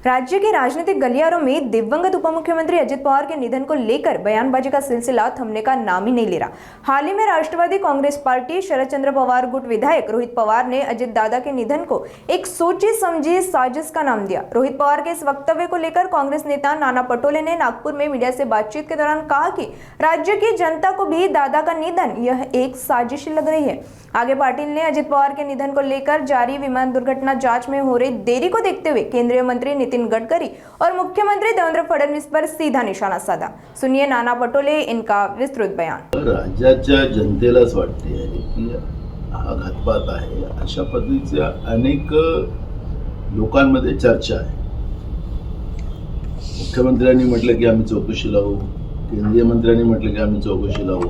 राज्य के राजनीतिक गलियारों में दिवंगत उपमुख्यमंत्री अजित पवार के निधन को लेकर बयानबाजी का सिलसिला थमने का नाम ही नहीं ले रहा। हाल ही में राष्ट्रवादी कांग्रेस पार्टी शरद चंद्र पवार गुट विधायक रोहित पवार ने अजित दादा के निधन को एक सोची समझी साजिश का नाम दिया। रोहित पवार के इस वक्तव्य को लेकर कांग्रेस नेता नाना पटोले ने नागपुर में मीडिया से बातचीत के दौरान कहा कि राज्य की जनता को भी दादा का निधन यह एक साजिश लग रही है। आगे पाटिल ने अजित पवार के निधन को लेकर जारी विमान दुर्घटना जांच में हो रही देरी को देखते हुए केंद्रीय मंत्री नितिन गडकरी और मुख्यमंत्री देवेंद्र फडणवीस पर सीधा निशाना साधा। सुनिए नाना पटोले इनका विस्तृत बयान। राज्याच्या जनतेलाच वाटते की हा घातपात आहे, अशा पद्धतीच्या अनेक लोकांमध्ये चर्चा आहे। मुख्यमंत्र्यांनी म्हटलं की आम्ही चौकशी लावू, केंद्रीय मंत्र्यांनी म्हटलं की आम्ही चौकशी लावू।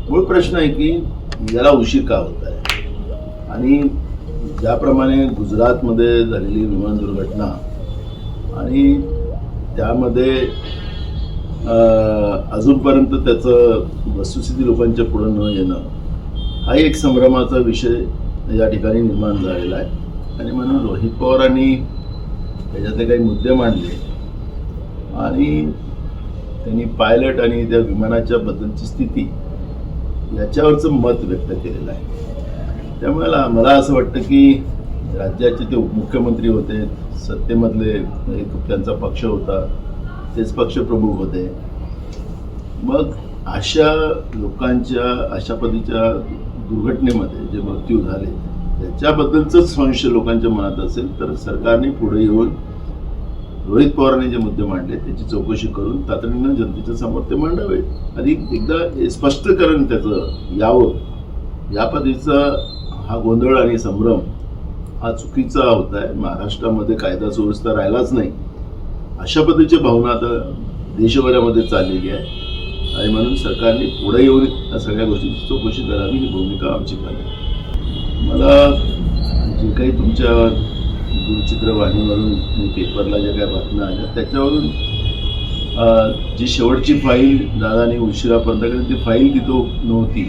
मूळ प्रश्न आहे की याला उशीर का होत आहे आणि ज्याप्रमाणे गुजरातमध्ये झालेली विमान दुर्घटना आणि त्यामध्ये अजूनपर्यंत त्याचं वस्तुस्थिती लोकांच्या पुढे न येणं हा एक संभ्रमाचा विषय या ठिकाणी निर्माण झालेला आहे। आणि म्हणून रोहित पवारांनी त्याच्यातले काही मुद्दे मांडले आणि त्यांनी पायलट आणि त्या विमानाच्या बद्दलची स्थिती याच्यावरचं मत व्यक्त केलेलं आहे। त्यामुळे मला असं वाटतं की राज्याचे ते उपमुख्यमंत्री होते, सत्तेमधले एक त्यांचा पक्ष होता, तेच पक्षप्रमुख होते, मग अशा लोकांच्या अशा पद्धतीच्या दुर्घटनेमध्ये जे मृत्यू झाले त्याच्याबद्दलच संशय लोकांच्या मनात असेल तर सरकारने पुढे येऊन रोहित पवारांनी जे मुद्दे मांडले त्याची चौकशी करून तातडीनं जनतेच्या समोर ते मांडावे आणि एकदा स्पष्टीकरण त्याचं यावं। या पद्धतीचा हा गोंधळ आणि संभ्रम हा चुकीचा होत आहे। महाराष्ट्रामध्ये कायदा सुव्यवस्था राहिलाच नाही अशा पद्धतीची भावना आता देशभरामध्ये चाललेली आहे आणि म्हणून सरकारने पुढे येऊन या सगळ्या गोष्टींची चौकशी करावी ही भूमिका आमची आहे। मला जे काही तुमच्या दूरचित्रवाणीवरून आणि पेपरला ज्या काही बातम्या आल्या त्याच्यावरून जी शेवटची फाईल दादानी उशिरापर्यंत ती फाईल तिथं नव्हती,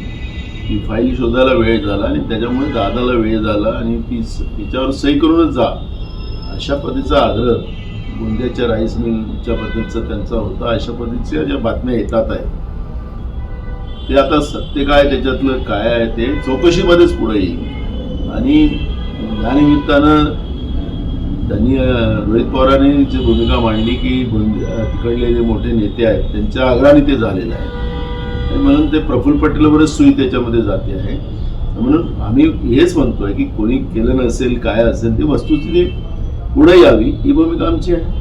ती फाईल शोधायला वेळ झाला आणि त्याच्यामुळे दादाला वेळ झाला आणि तिच्यावर सही करूनच जा अशा पद्धतीचा आग्रह गोंदियाच्या राईस मिलच्या बद्दलचा त्यांचा होता। अशा पद्धतीच्या ज्या बातम्या येतात आहे ते आता सत्य काय त्याच्यातलं काय आहे ते चौकशीमध्येच पुढे येईल आणि या निमित्तानं त्यांनी रोहित पवारांनी जी भूमिका मांडली की तिकडले जे मोठे नेते आहेत त्यांच्या आग्रहाने ते झालेलं आहे आणि म्हणून ते प्रफुल्ल पटेलवरच सुई त्याच्यामध्ये जाते आहे। म्हणून आम्ही हेच म्हणतोय की कोणी केलं नसेल काय असेल ती वस्तुस्थिती पुढे यावी ही भूमिका आमची आहे।